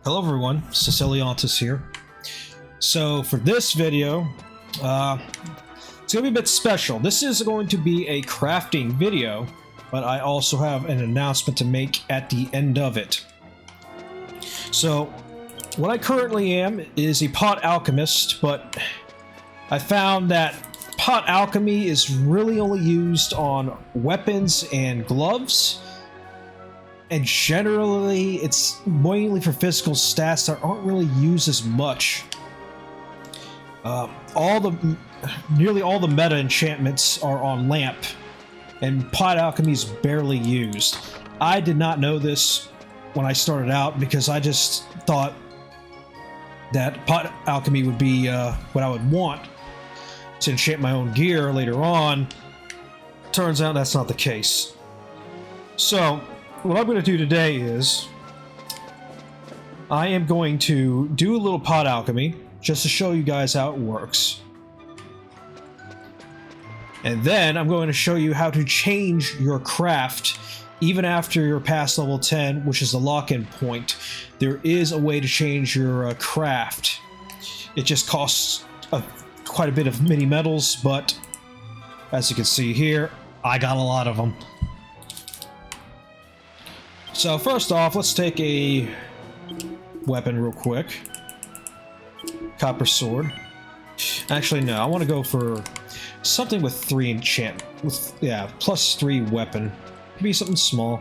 Hello everyone, Ceciliantas here. So for this video, it's going to be a bit special. This is going to be a crafting video, but I also have an announcement to make at the end of it. So what I currently am is a pot alchemist, but I found that pot alchemy is really only used on weapons and gloves. And generally, it's mainly for physical stats that aren't really used as much. Nearly all the meta enchantments are on lamp, and pot alchemy is barely used. I did not know this when I started out because I just thought that pot alchemy would be what I would want to enchant my own gear later on. Turns out that's not the case. So what I'm going to do today is I am going to do a little pot alchemy just to show you guys how it works. And then I'm going to show you how to change your craft even after you're past level 10, which is the lock-in point. There is a way to change your craft. It just costs quite a bit of mini metals, but as you can see here, I got a lot of them. So first off, let's take a weapon real quick. Copper sword. Actually, no, I want to go for something with 3 enchant. Plus 3 weapon. Could be something small.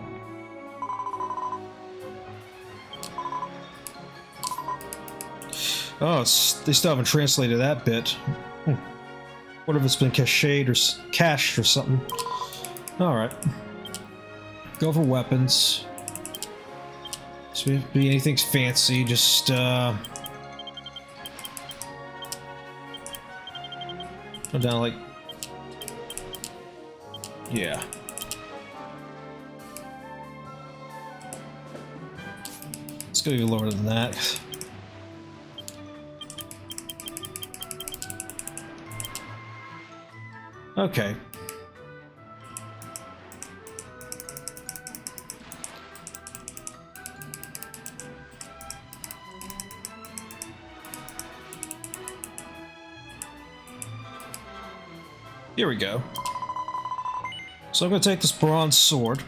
Oh, they still haven't translated that bit. What if it's been cached or something? Alright. Go for weapons. So if be anything fancy, just go down like, yeah. Let's go even lower than that. Okay. Here we go. So I'm going to take this bronze sword.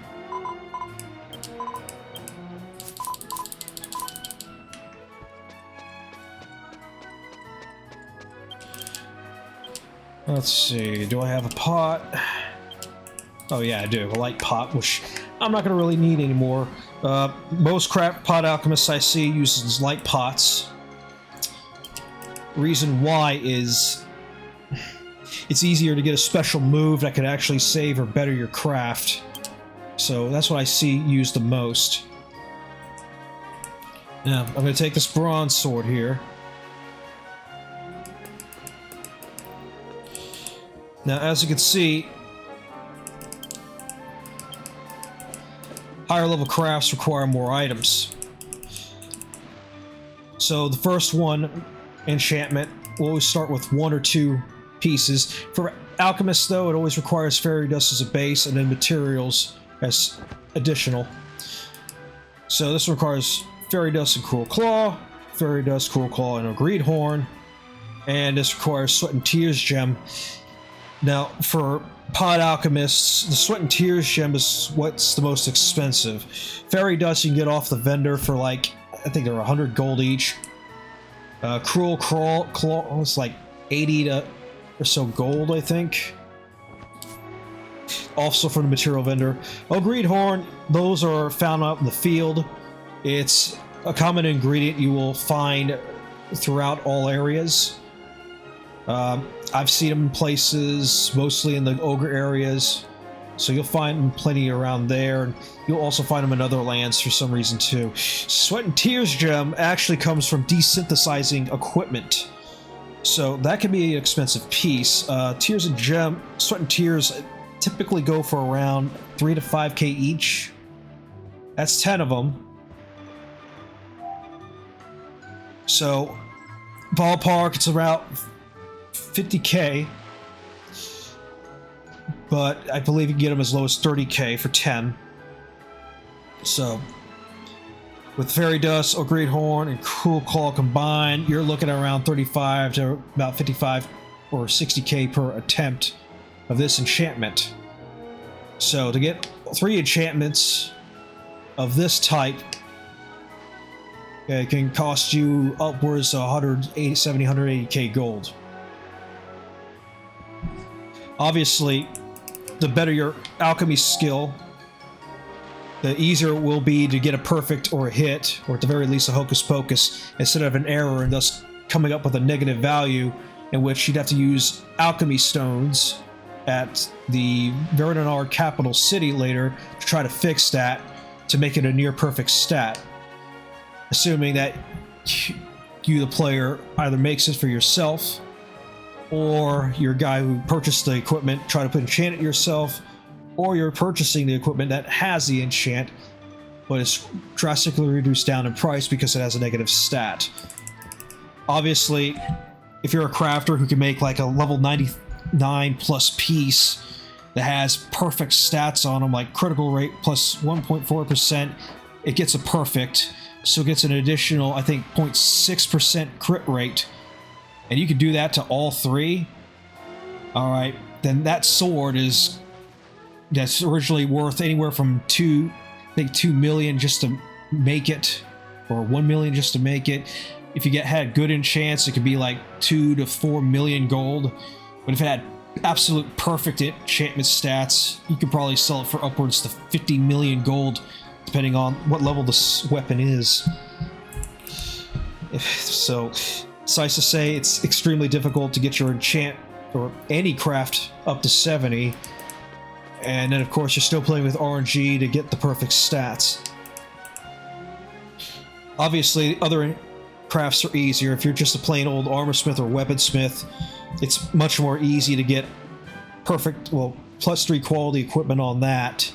Let's see, do I have a pot? Oh yeah, I do, a light pot, which I'm not going to really need anymore. Most pot alchemists I see uses light pots. Reason why is it's easier to get a special move that could actually save or better your craft. So that's what I see used the most. Now, I'm going to take this bronze sword here. Now, as you can see, higher level crafts require more items. So the first one, enchantment, will always start with 1 or 2 pieces. For alchemists, though, it always requires fairy dust as a base and then materials as additional. So this requires fairy dust and cruel claw, fairy dust, cruel claw, and a greed horn, and this requires sweat and tears gem. Now, for pot alchemists, the sweat and tears gem is what's the most expensive. Fairy dust you can get off the vendor for like, I think they're 100 gold each. Cruel claw it's like 80 or so gold, I think. Also from the material vendor. Greed horn, those are found out in the field. It's a common ingredient you will find throughout all areas. I've seen them in places, mostly in the ogre areas, so you'll find them plenty around there. You'll also find them in other lands for some reason too. Sweat and tears gem actually comes from desynthesizing equipment, so that can be an expensive piece. Tears and gem, sweat and tears typically go for around 3 to 5k each. That's 10 of them. So ballpark, it's about 50k, but I believe you can get them as low as 30k for 10. So With Fairy Dust or Great Horn and Cool Claw combined, you're looking at around 35 to about 55 or 60k per attempt of this enchantment. So to get 3 enchantments of this type, it can cost you upwards of 170, 180k gold. Obviously, the better your alchemy skill, the easier it will be to get a perfect or a hit, or at the very least a hocus pocus, instead of an error, and thus coming up with a negative value in which you'd have to use alchemy stones at the Verdinar capital city later to try to fix that to make it a near perfect stat. Assuming that you, the player, either makes it for yourself or your guy who purchased the equipment try to enchant it yourself, or you're purchasing the equipment that has the enchant but is drastically reduced down in price because it has a negative stat. Obviously, if you're a crafter who can make like a level 99 plus piece that has perfect stats on them, like critical rate plus 1.4%, it gets a perfect, so it gets an additional, I think, 0.6% crit rate, and you can do that to all 3. Alright, then that sword that's originally worth anywhere from 2 million just to make it, or 1 million just to make it. If you had good enchants, it could be like 2 to 4 million gold. But if it had absolute perfect enchantment stats, you could probably sell it for upwards to 50 million gold, depending on what level this weapon is. So, suffice to say, it's extremely difficult to get your enchant or any craft up to 70. And then, of course, you're still playing with RNG to get the perfect stats. Obviously, other crafts are easier. If you're just a plain old armorsmith or weaponsmith, it's much more easy to get perfect, well, +3 quality equipment on that.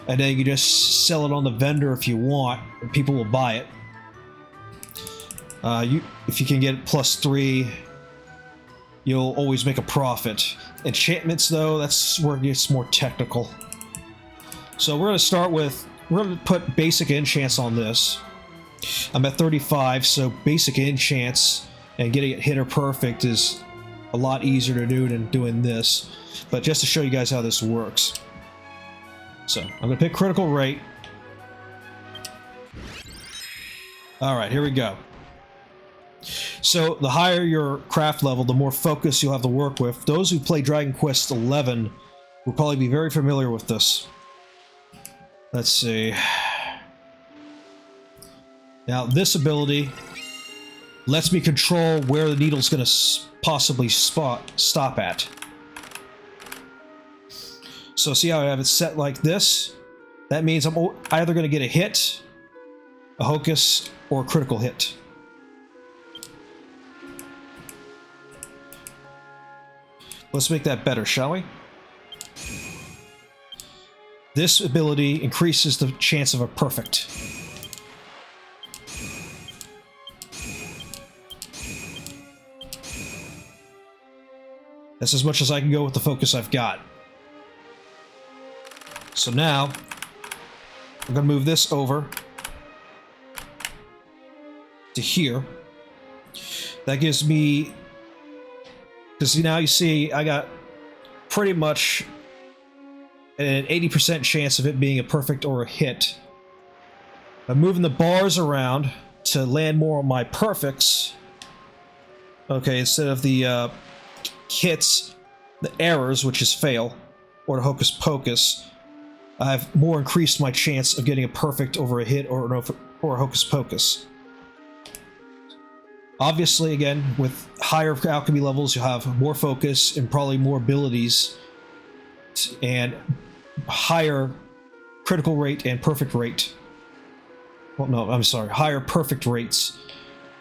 And then you just sell it on the vendor if you want, and people will buy it. If you can get +3, you'll always make a profit. Enchantments, though, that's where it gets more technical. So we're going to put basic enchants on this. I'm at 35, so basic enchants and getting it hit or perfect is a lot easier to do than doing this. But just to show you guys how this works. So I'm going to pick critical rate. Alright, here we go. So the higher your craft level, the more focus you'll have to work with. Those who play Dragon Quest XI will probably be very familiar with this. Let's see. Now this lets me control where the needle's going to possibly stop at. So see how I have it set like this? That means I'm either going to get a hit, a hocus, or a critical hit. Let's make that better, shall we? This ability increases the chance of a perfect. That's as much as I can go with the focus I've got. So now, I'm going to move this over to here. That gives me... Because now you see, I got pretty much an 80% chance of it being a perfect or a hit. I'm moving the bars around to land more on my perfects. Okay, instead of the hits, the errors, which is fail, or the hocus pocus, I've more increased my chance of getting a perfect over a hit or a hocus pocus. Obviously, again, with higher alchemy levels, you'll have more focus and probably more abilities and higher critical rate and perfect rate. Well, no, I'm sorry, higher perfect rates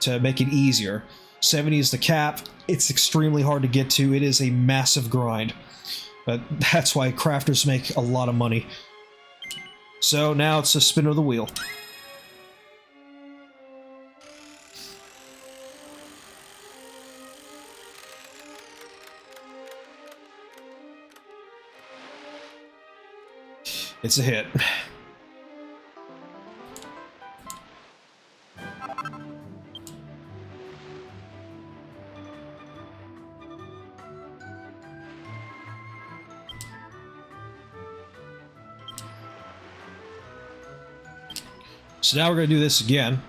to make it easier. 70 is the cap. It's extremely hard to get to. It is a massive grind. But that's why crafters make a lot of money. So now it's a spin of the wheel. It's a hit. So now we're going to do this again.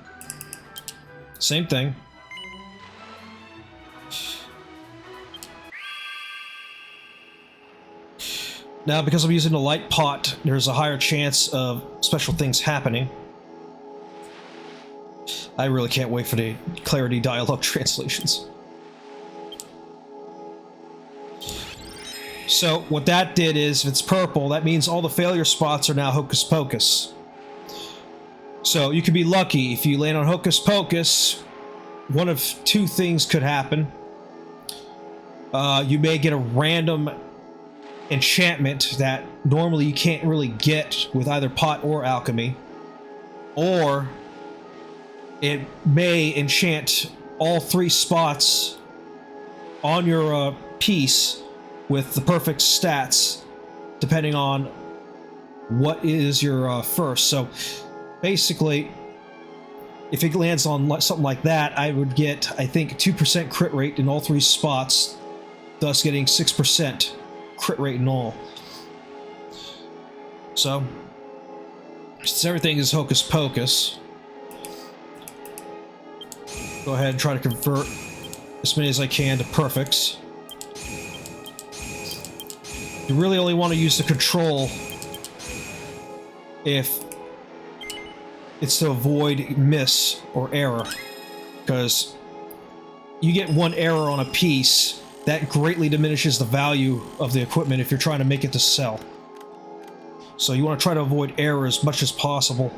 Same thing. Now, because I'm using the light pot, there's a higher chance of special things happening. I really can't wait for the Clarity dialogue translations. So, what that did is, if it's purple, that means all the failure spots are now Hocus Pocus. So, you could be lucky. If you land on Hocus Pocus, one of two things could happen. You may get a random enchantment that normally you can't really get with either pot or alchemy, or it may enchant all three spots on your piece with the perfect stats, depending on what is your first. So basically, if it lands on something like that, I would get, I think, 2% crit rate in all three spots, thus getting 6% crit rate in all. So, since everything is Hocus Pocus, go ahead and try to convert as many as I can to perfects. You really only want to use the control if it's to avoid miss or error, because you get one error on a piece, that greatly diminishes the value of the equipment if you're trying to make it to sell. So you want to try to avoid error as much as possible.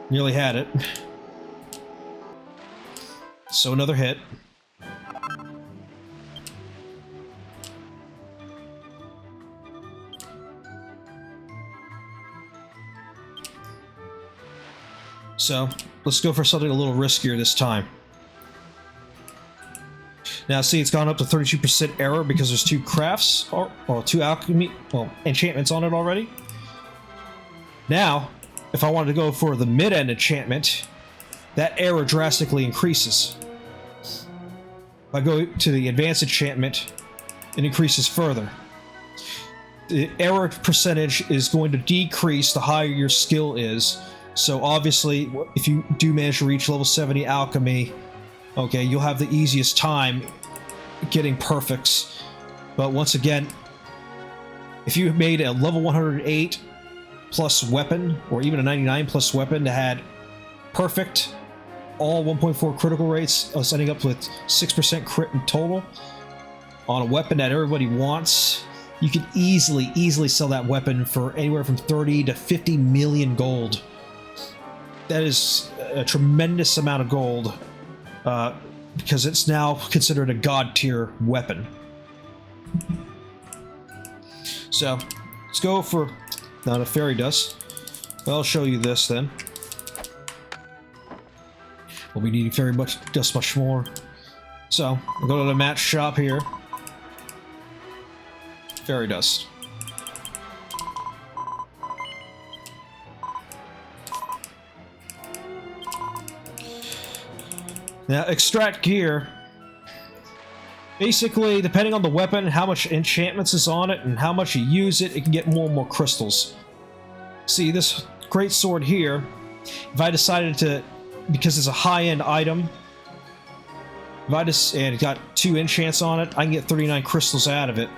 Nearly had it. So another hit. So let's go for something a little riskier this time. Now, see, it's gone up to 32% error because there's two crafts, or two alchemy, well, enchantments on it already. Now, if I wanted to go for the mid-end enchantment, that error drastically increases. If I go to the advanced enchantment, it increases further. The error percentage is going to decrease the higher your skill is. So obviously, if you do manage to reach level 70 alchemy, okay, you'll have the easiest time getting perfects. But once again, if you made a level 108 plus weapon, or even a 99 plus weapon that had perfect, all 1.4 critical rates, ending up with 6% crit in total, on a weapon that everybody wants, you can easily sell that weapon for anywhere from 30 to 50 million gold. That is a tremendous amount of gold. Because it's now considered a god tier weapon. So, let's go for not a fairy dust. Well, I'll show you this then. We'll be needing fairy dust much more. So, I'll go to the match shop here. Fairy dust. Now, extract gear. Basically, depending on the weapon, how much enchantments is on it, and how much you use it, it can get more and more crystals. See, this great sword here, if I decided to, because it's a high-end item, if I just, and it got 2 enchants on it, I can get 39 crystals out of it.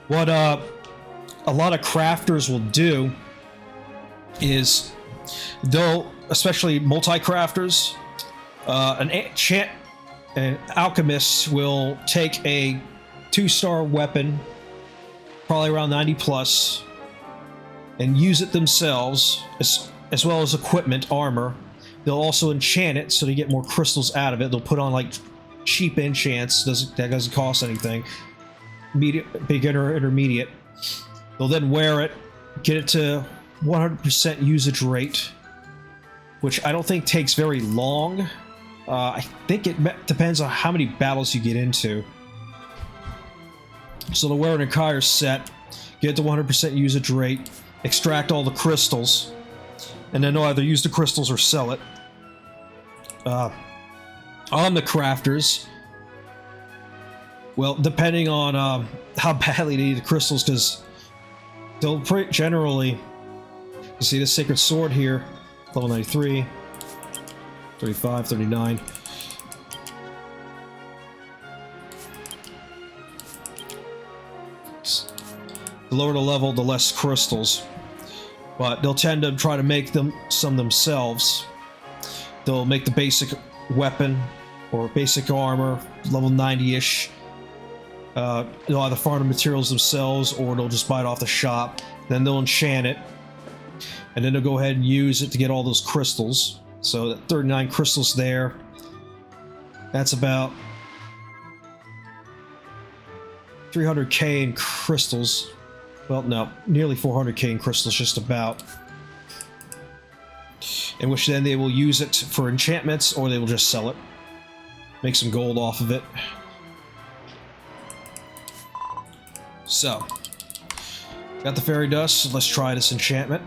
What a lot of crafters will do is they'll, especially multi-crafters, an alchemist will take a 2-star weapon, probably around 90 plus, and use it themselves, as well as equipment, armor. They'll also enchant it so they get more crystals out of it. They'll put on like cheap enchants that doesn't cost anything, beginner, intermediate. They'll then wear it, get it to 100% usage rate, which I don't think takes very long. I think it depends on how many battles you get into. So the wear an entire set, get to 100% usage rate, extract all the crystals, and then they'll either use the crystals or sell it. On the crafters, well, depending on how badly they need the crystals, because They'll generally, you see the Sacred Sword here, level 93, 35, 39. The lower the level, the less crystals. But they'll tend to try to make them some themselves. They'll make the basic weapon or basic armor, level 90-ish. They'll either farm the materials themselves or they'll just buy it off the shop. Then they'll enchant it. And then they'll go ahead and use it to get all those crystals. So 39 crystals there. That's about 300k in crystals. Well, no, nearly 400k in crystals, just about. In which then they will use it for enchantments, or they will just sell it. Make some gold off of it. So, got the fairy dust, so let's try this enchantment.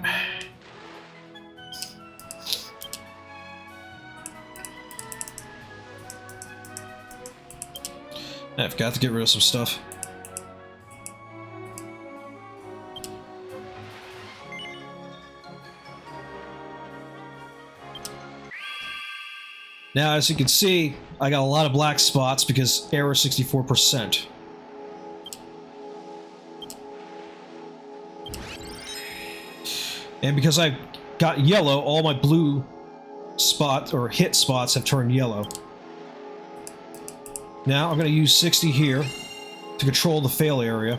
I forgot to get rid of some stuff. Now, as you can see, I got a lot of black spots because error 64%. And because I got yellow, all my blue spots, or hit spots, have turned yellow. Now, I'm going to use 60 here to control the fail area.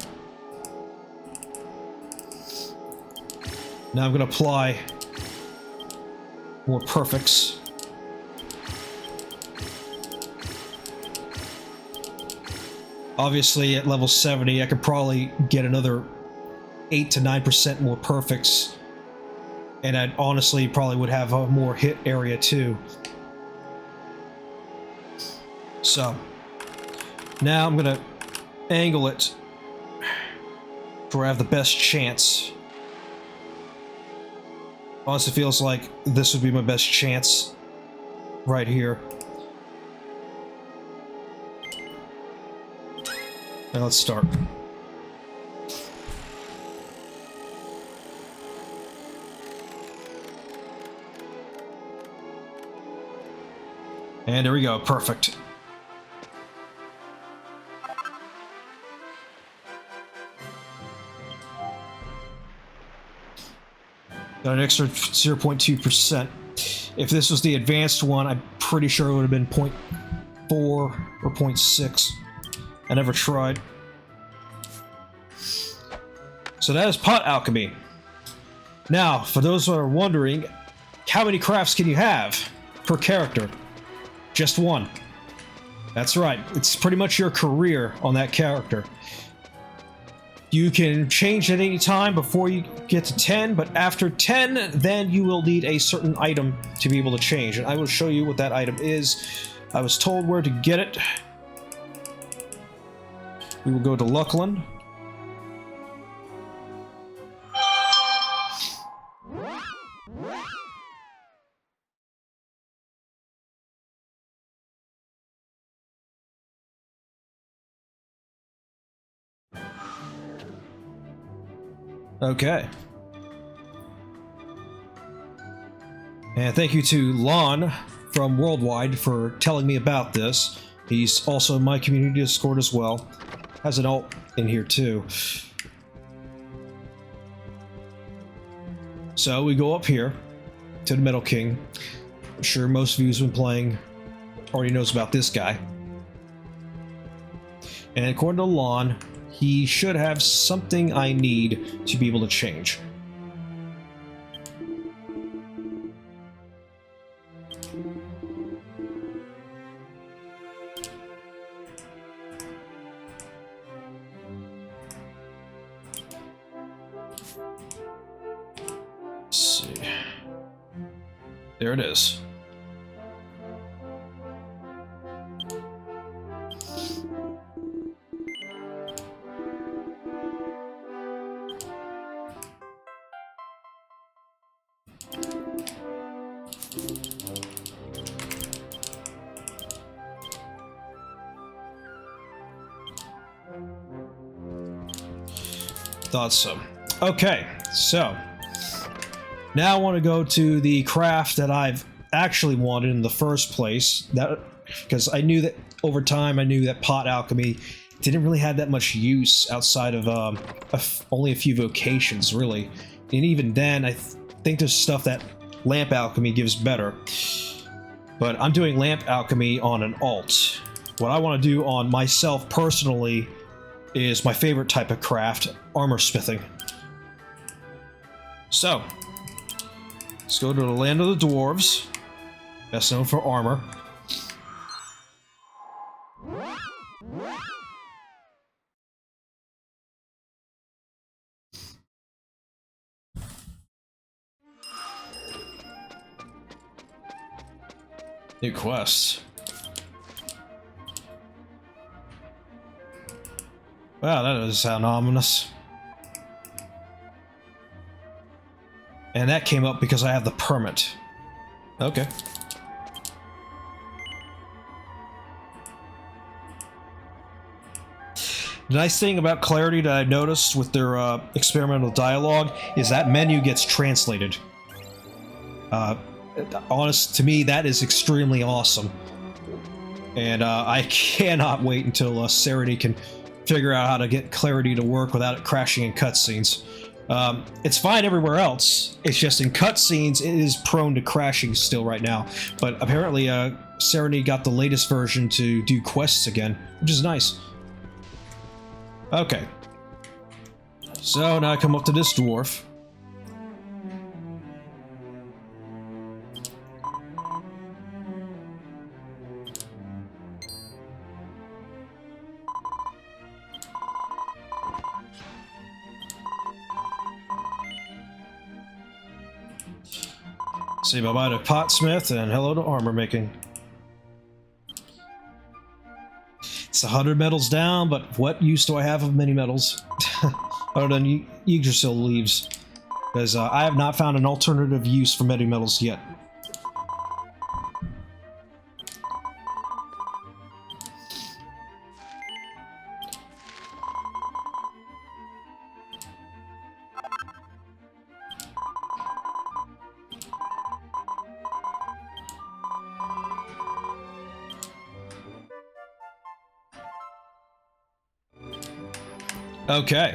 Now I'm going to apply more perfects. Obviously, at level 70, I could probably get another 8 to 9% more perfects. And I honestly probably would have a more hit area too. So, now I'm going to angle it to where I have the best chance. Honestly, feels like this would be my best chance right here. Now let's start. And there we go, perfect. Got an extra 0.2%. If this was the advanced one, I'm pretty sure it would have been 0.4 or 0.6. I never tried. So that is pot alchemy. Now, for those who are wondering, how many crafts can you have per character? Just one. That's right. It's pretty much your career on that character. You can change at any time before you get to 10, but after 10, then you will need a certain item to be able to change. And I will show you what that item is. I was told where to get it. We will go to Luckland. Okay. And thank you to Lon from Worldwide for telling me about this. He's also in my community Discord as well. Has an alt in here too. So we go up here to the Metal King. I'm sure most of you who's been playing already knows about this guy. And according to Lon, he should have something I need to be able to change. Let's see. There it is. Thought so. Okay, so now I want to go to the craft that I've actually wanted in the first place. That because I knew that over time I knew that pot alchemy didn't really have that much use outside of only a few vocations, really. And even then, I think there's stuff that lamp alchemy gives better. But I'm doing lamp alchemy on an alt. What I want to do on myself personally is my favorite type of craft, armor smithing. So, let's go to the land of the dwarves, best known for armor. New quest. Wow, that doesn't sound ominous. And that came up because I have the permit. Okay. The nice thing about Clarity that I noticed with their experimental dialogue is that menu gets translated. Honest, to me, that is extremely awesome. And I cannot wait until Serenity can figure out how to get Clarity to work without it crashing in cutscenes. It's fine everywhere else. It's just in cutscenes, it is prone to crashing still right now. But apparently, Serenity got the latest version to do quests again, which is nice. Okay. So now I come up to this dwarf. Say bye-bye to Potsmith and hello to armor making. It's 100 metals down, but what use do I have of many metals? Other than Yggdrasil leaves. Because I have not found an alternative use for many metals yet. Okay.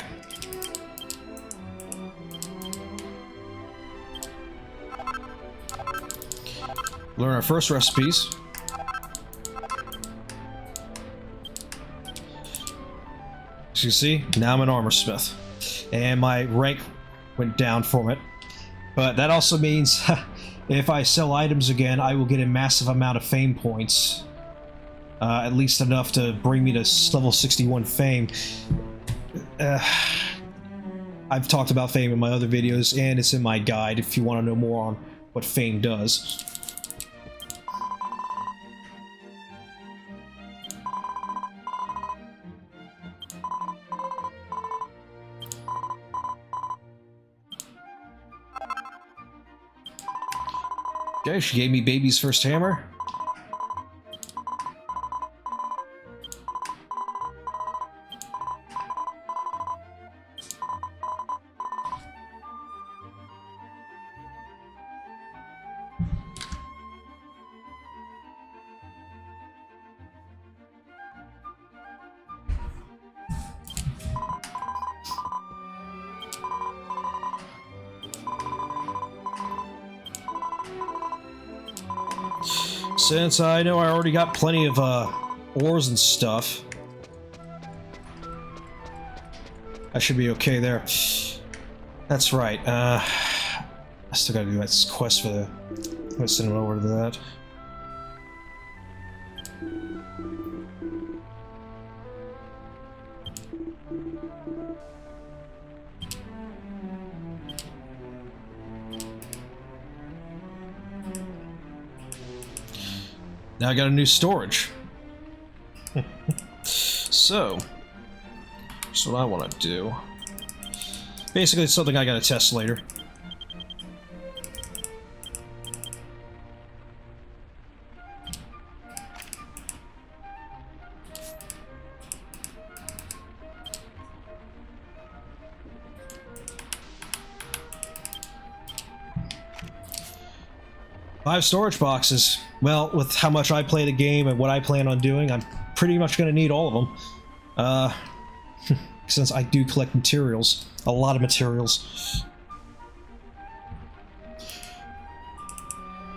Learn our first recipes. As you see, now I'm an armor smith. And my rank went down from it. But that also means if I sell items again, I will get a massive amount of fame points. At least enough to bring me to level 61 fame. I've talked about fame in my other videos, and it's in my guide if you want to know more on what fame does. Okay, she gave me baby's first hammer. Since I know I already got plenty of ores and stuff, I should be okay there. That's right. I still gotta do that quest for the... I'm gonna send him over to that. Now I got a new storage. So, that's what I want to do. Basically, it's something I gotta test later. 5 storage boxes. Well, with how much I play the game and what I plan on doing, I'm pretty much going to need all of them. Since I do collect materials. A lot of materials.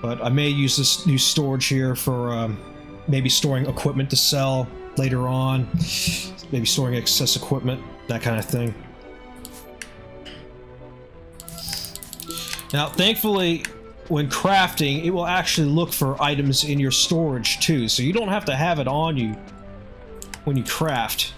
But I may use this new storage here for maybe storing equipment to sell later on. Maybe storing excess equipment, that kind of thing. Now, thankfully, when crafting, it will actually look for items in your storage too, so you don't have to have it on you when you craft.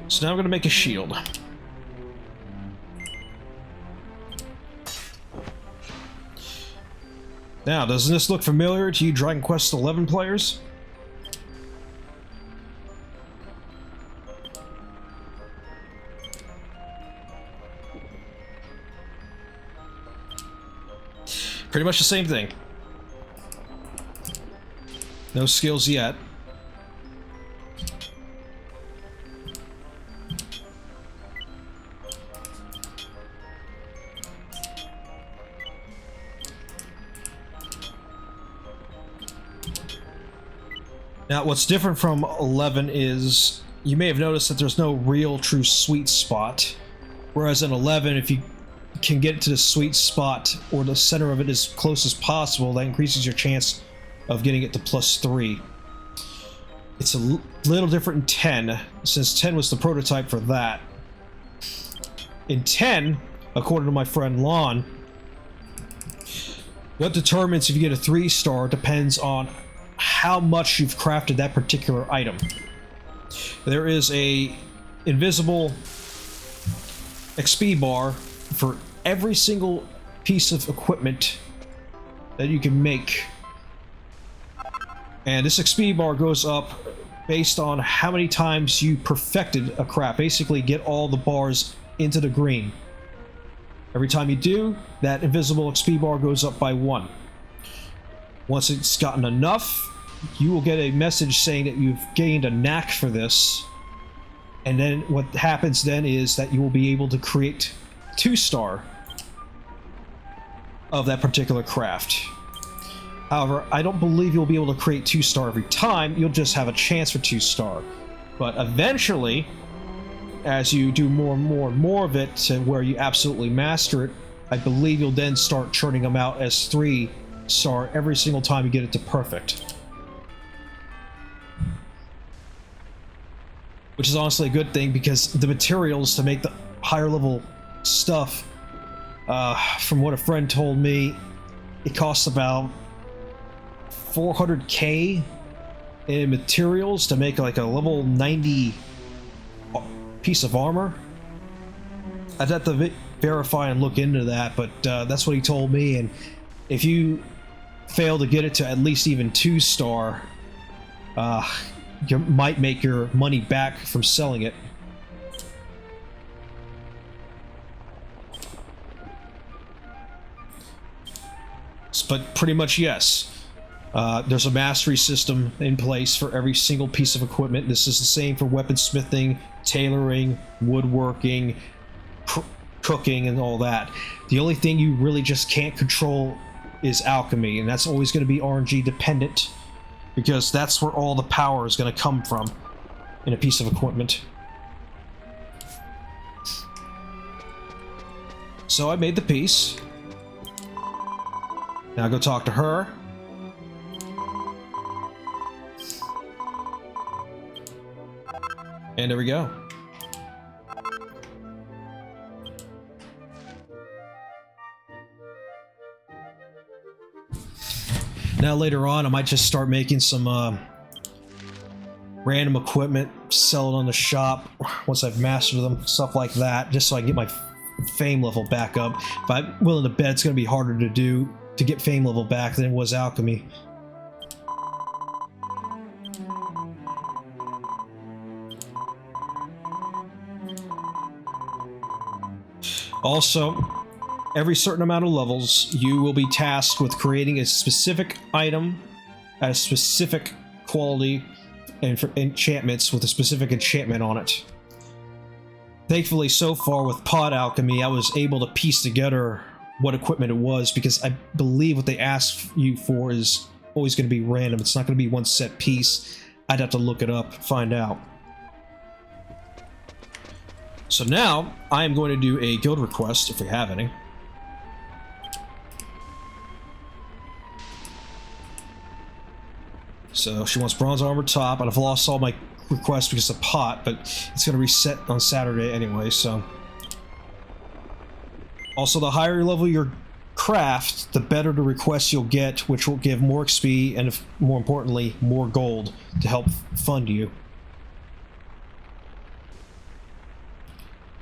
So now I'm going to make a shield. Now, doesn't this look familiar to you Dragon Quest XI players? Pretty much the same thing. No skills yet. Now, what's different from 11 is you may have noticed that there's no real true sweet spot. Whereas in 11, if you can get to the sweet spot or the center of it as close as possible, that increases your chance of getting it to +3. It's a little different in 10, since 10 was the prototype for that. In 10, according to my friend Lon, what determines if you get a 3-star depends on how much you've crafted that particular item. There is a invisible XP bar for every single piece of equipment that you can make. And this XP bar goes up based on how many times you perfected a craft. Basically, get all the bars into the green. Every time you do, that invisible XP bar goes up by 1. Once it's gotten enough, you will get a message saying that you've gained a knack for this. And then what happens then is that you will be able to create 2-star of that particular craft. However, I don't believe you'll be able to create 2-star every time. You'll just have a chance for 2-star. But eventually, as you do more and more and more of it, and where you absolutely master it, I believe you'll then start churning them out as 3-star every single time you get it to perfect. Which is honestly a good thing, because the materials to make the higher level stuff, from what a friend told me, it costs about 400k in materials to make like a level 90 piece of armor. I'd have to verify and look into that, but that's what he told me. And if you fail to get it to at least even 2-star, you might make your money back from selling it. But pretty much yes. There's a mastery system in place for every single piece of equipment. This is the same for weaponsmithing, tailoring, woodworking, cooking, and all that. The only thing you really just can't control is alchemy, and that's always going to be RNG dependent, because that's where all the power is going to come from in a piece of equipment. So I made the piece. Now go talk to her. And there we go. Now later on, I might just start making some random equipment, sell it on the shop once I've mastered them, stuff like that, just so I can get my fame level back up. But I'm willing to bet it's going to be harder to do to get fame level back than it was alchemy. Also, every certain amount of levels, you will be tasked with creating a specific item at a specific quality and for enchantments with a specific enchantment on it. Thankfully, so far with Pod Alchemy, I was able to piece together what equipment it was, because I believe what they ask you for is always going to be random. It's not going to be one set piece. I'd have to look it up, find out. So now, I am going to do a guild request, if we have any. So she wants bronze armor top, and I've lost all my requests because of pot, but it's going to reset on Saturday anyway, so. Also, the higher level your craft, the better the requests you'll get, which will give more XP and, more importantly, more gold to help fund you.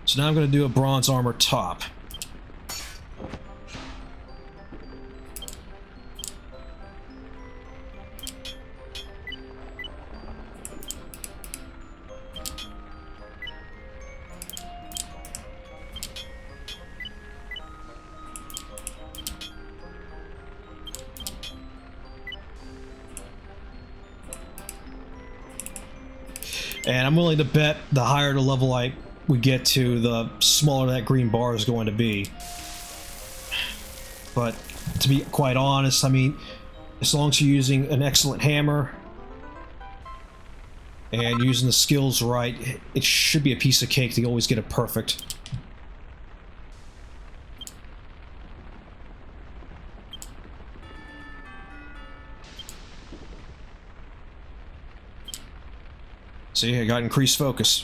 So now I'm going to do a bronze armor top. And I'm willing to bet the higher the level we get to, the smaller that green bar is going to be. But to be quite honest, I mean, as long as you're using an excellent hammer and using the skills right, it should be a piece of cake to always get it perfect. See, I got increased focus.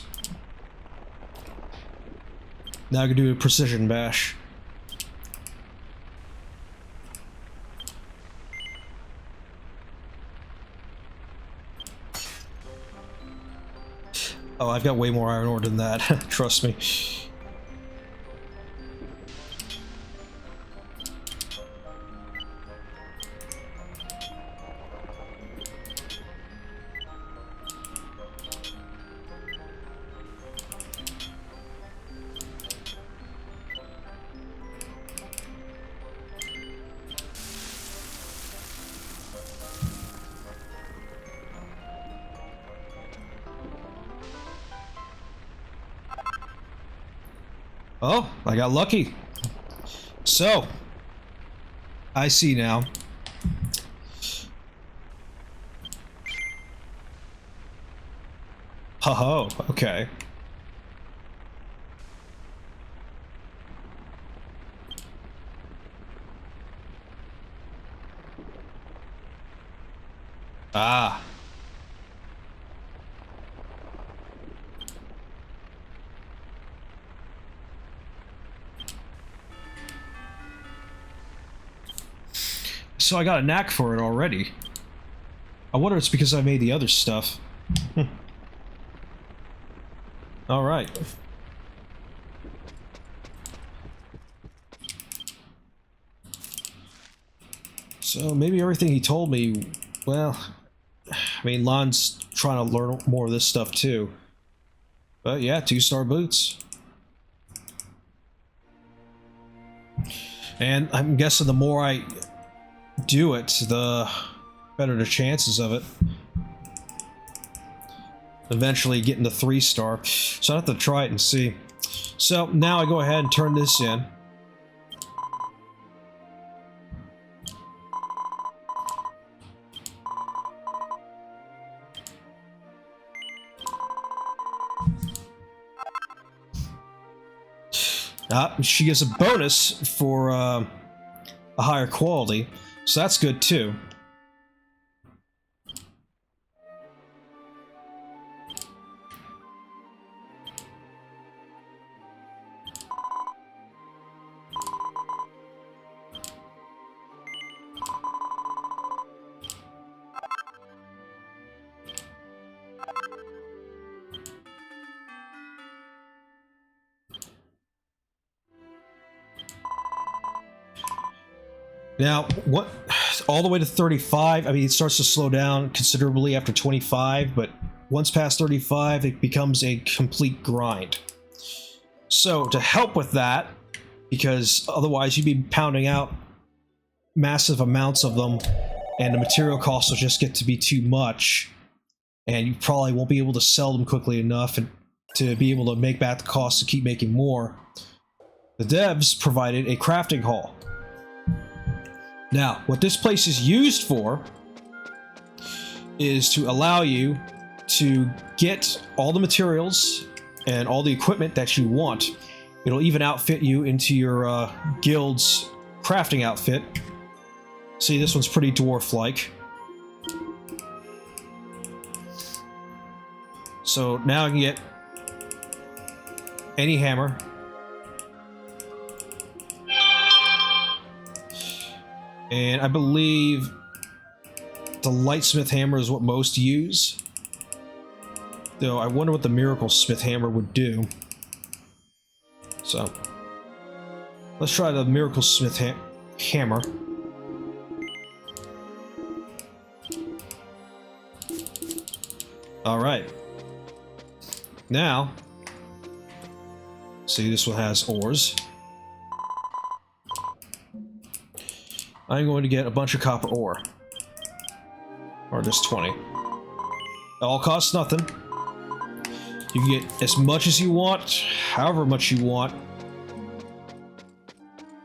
Now I can do a precision bash. Oh, I've got way more iron ore than that, trust me. Oh, I got lucky. So, I see now. Ho-ho, okay. Ah. So I got a knack for it already. I wonder if it's because I made the other stuff. Alright. So maybe everything he told me, well, I mean, Lon's trying to learn more of this stuff too. But yeah, 2-star boots. And I'm guessing the more I do it, the better the chances of it. Eventually getting to 3-star. So I have to try it and see. So now I go ahead and turn this in. She gets a bonus for a higher quality, so that's good too. Now, what, all the way to 35, I mean, it starts to slow down considerably after 25, but once past 35, it becomes a complete grind. So, to help with that, because otherwise you'd be pounding out massive amounts of them, and the material costs will just get to be too much, and you probably won't be able to sell them quickly enough and to be able to make back the cost to keep making more. The devs provided a crafting hall. Now, what this place is used for is to allow you to get all the materials and all the equipment that you want. It'll even outfit you into your guild's crafting outfit. See, this one's pretty dwarf-like. So now I can get any hammer. And I believe the lightsmith hammer is what most use. Though I wonder what the miracle smith hammer would do. So let's try the miracle smith hammer. Alright. Now, see, this one has ores. I'm going to get a bunch of copper ore. Or just 20. It all costs nothing. You can get as much as you want, however much you want.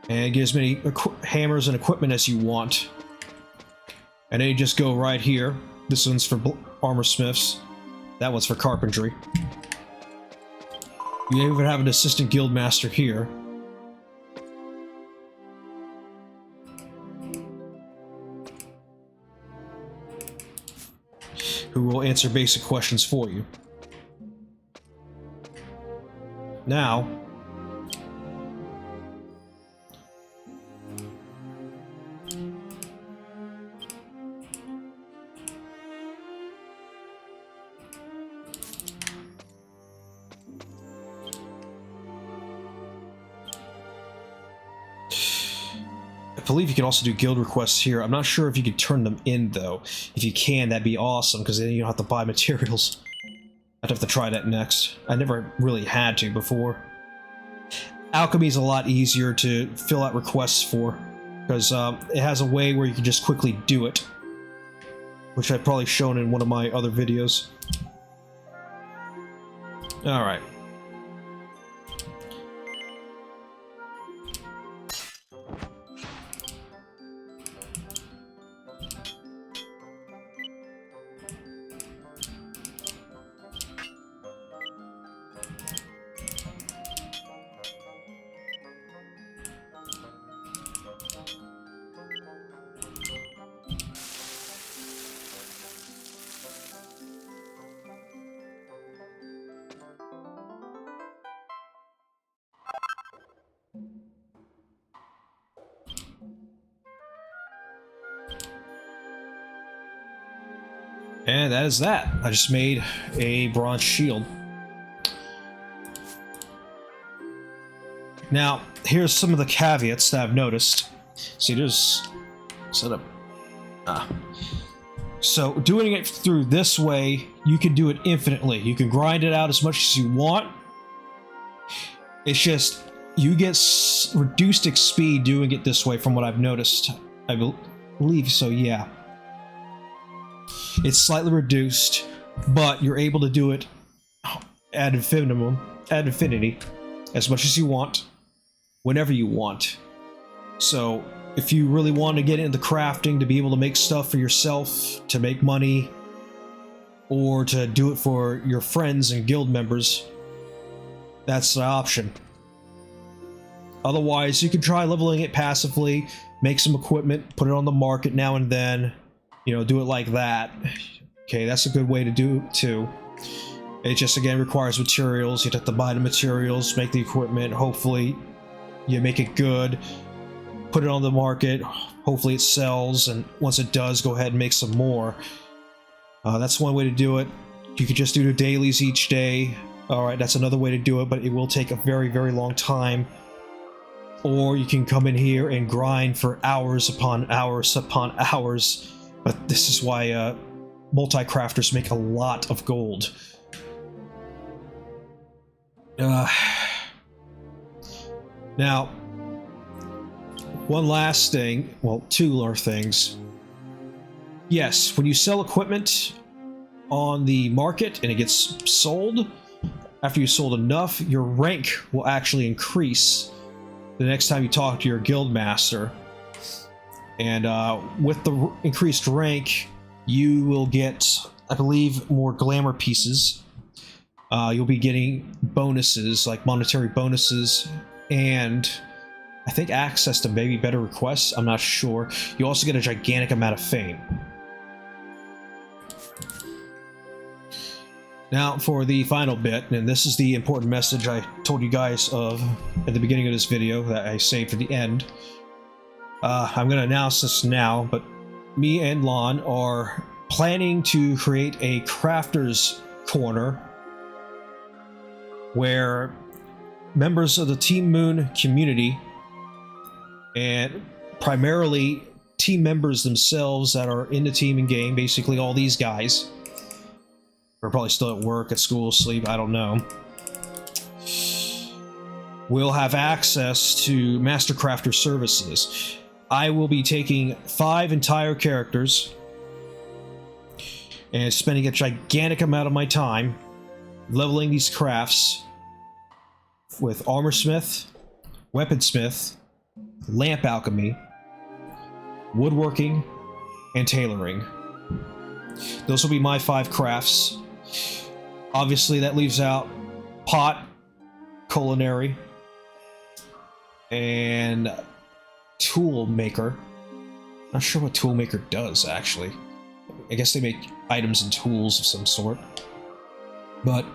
And get as many hammers and equipment as you want. And then you just go right here. This one's for armor smiths. That one's for carpentry. You even have an assistant guild master here. Who will answer basic questions for you. Now, I believe you can also do guild requests here. I'm not sure if you can turn them in, though. If you can, that'd be awesome, because then you don't have to buy materials. I'd have to try that next. I never really had to before. Alchemy is a lot easier to fill out requests for, because it has a way where you can just quickly do it, which I've probably shown in one of my other videos. Alright. And that is that. I just made a bronze shield. Now, here's some of the caveats that I've noticed. See, there's set up. So doing it through this way, you can do it infinitely. You can grind it out as much as you want. It's just you get reduced XP doing it this way, from what I've noticed. I believe so, yeah. It's slightly reduced, but you're able to do it ad infinity, as much as you want, whenever you want. So, if you really want to get into crafting to be able to make stuff for yourself, to make money, or to do it for your friends and guild members, that's the option. Otherwise, you can try leveling it passively, make some equipment, put it on the market now and then. You know, do it like that. Okay, that's a good way to do it too. It just, again, requires materials. You'd have to buy the materials, make the equipment. Hopefully, you make it good. Put it on the market. Hopefully it sells, and once it does, go ahead and make some more. That's one way to do it. You could just do the dailies each day. Alright, that's another way to do it, but it will take a very, very long time. Or you can come in here and grind for hours upon hours upon hours. But this is why multi-crafters make a lot of gold. Now, one last thing, well, two more things. yes, when you sell equipment on the market and it gets sold, after you sold enough, your rank will actually increase the next time you talk to your guild master. And with the increased rank, you will get, I believe, more glamour pieces. You'll be getting bonuses, like monetary bonuses, and I think access to maybe better requests. I'm not sure. You also get a gigantic amount of fame. Now for the final bit, and this is the important message I told you guys of at the beginning of this video that I saved for the end. I'm going to announce this now, but me and Lon are planning to create a crafter's corner where members of the Team Moon community, and primarily team members themselves that are in the team and game, basically all these guys, are probably still at work, at school, sleep, I don't know, will have access to Master Crafter services. I will be taking 5 entire characters and spending a gigantic amount of my time leveling these crafts with armorsmith, weaponsmith, lamp alchemy, woodworking, and tailoring. Those will be my 5 crafts. Obviously that leaves out pot, culinary, and tool maker. Not sure what tool maker does, actually. I guess they make items and tools of some sort. But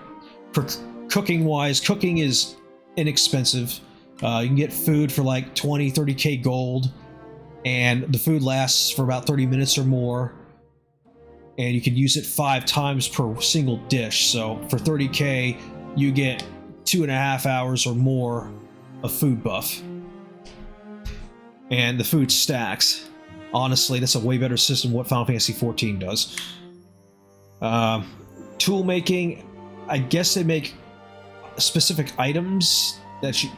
for cooking wise, cooking is inexpensive. You can get food for like 20-30k gold, and the food lasts for about 30 minutes or more, and you can use it 5 times per single dish. So for 30k you get 2.5 hours or more of food buff, and the food stacks. Honestly, that's a way better system than what Final Fantasy XIV does. Tool making, I guess they make specific items that you...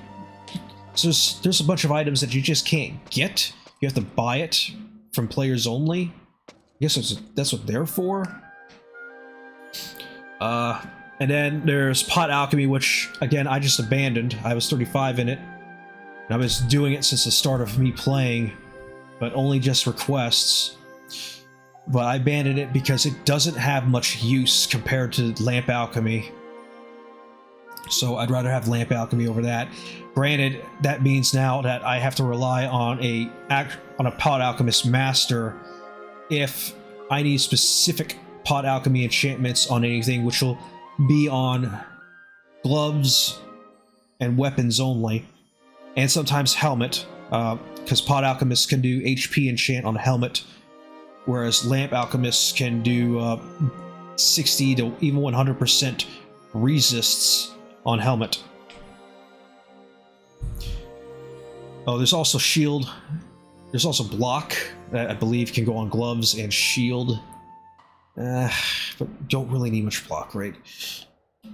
So there's a bunch of items that you just can't get. You have to buy it from players only. I guess that's what they're for. And then there's pot alchemy, which, again, I just abandoned. I was 35 in it. And I was doing it since the start of me playing, but only just requests. But I abandoned it because it doesn't have much use compared to lamp alchemy. So I'd rather have lamp alchemy over that. Granted, that means now that I have to rely on a pot alchemist master if I need specific pot alchemy enchantments on anything, which will be on gloves and weapons only, and sometimes helmet, because pot alchemists can do HP enchant on helmet, whereas lamp alchemists can do 60 to even 100% resists on helmet. Oh, there's also shield. There's also block that I believe can go on gloves and shield. But don't really need much block, right?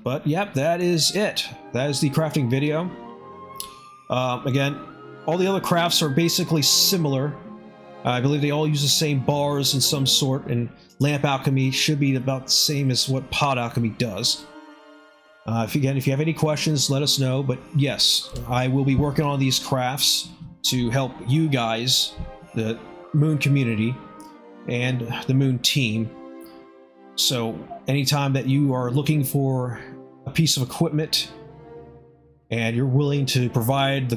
But yep, that is it. That is the crafting video. Again, all the other crafts are basically similar. I believe they all use the same bars in some sort, and lamp alchemy should be about the same as what pot alchemy does. If you have any questions, let us know. But yes, I will be working on these crafts to help you guys, the Moon community, and the Moon team. So anytime that you are looking for a piece of equipment and you're willing to provide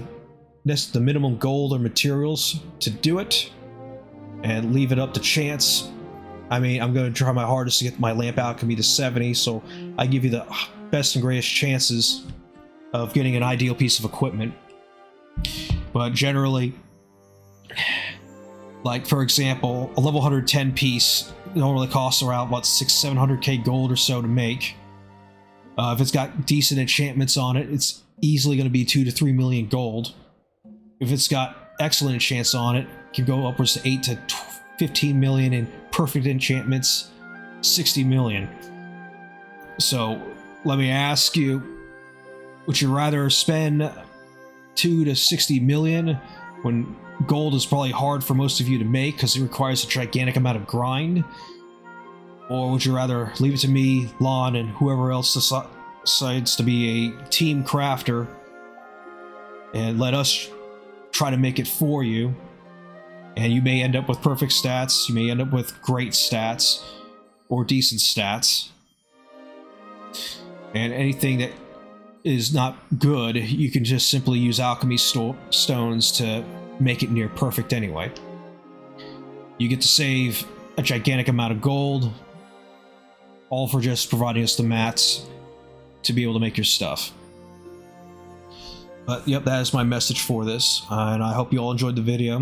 the minimum gold or materials to do it and leave it up to chance, I mean, I'm going to try my hardest to get my lamp alchemy to 70, so I give you the best and greatest chances of getting an ideal piece of equipment. But generally, like for example, a level 110 piece normally costs around what, 600-700k gold or so to make. If it's got decent enchantments on it, it's easily going to be 2 to 3 million gold. If it's got excellent enchants on it, it can go upwards to 8 to 15 million, in perfect enchantments, 60 million. So let me ask you, would you rather spend 2 to 60 million when gold is probably hard for most of you to make because it requires a gigantic amount of grind? Or would you rather leave it to me, Lon, and whoever else decides to be a team crafter and let us try to make it for you? And you may end up with perfect stats, you may end up with great stats, or decent stats. And anything that is not good, you can just simply use alchemy stones to make it near perfect anyway. You get to save a gigantic amount of gold, all for just providing us the mats to be able to make your stuff. But yep, that is my message for this, and I hope you all enjoyed the video.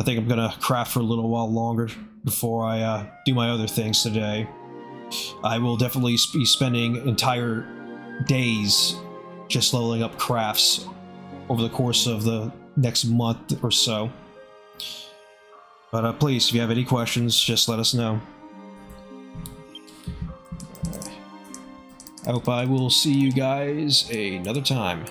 I think I'm gonna craft for a little while longer before I do my other things today. I will definitely be spending entire days just leveling up crafts over the course of the next month or so. But please, if you have any questions, just let us know. I hope I will see you guys another time.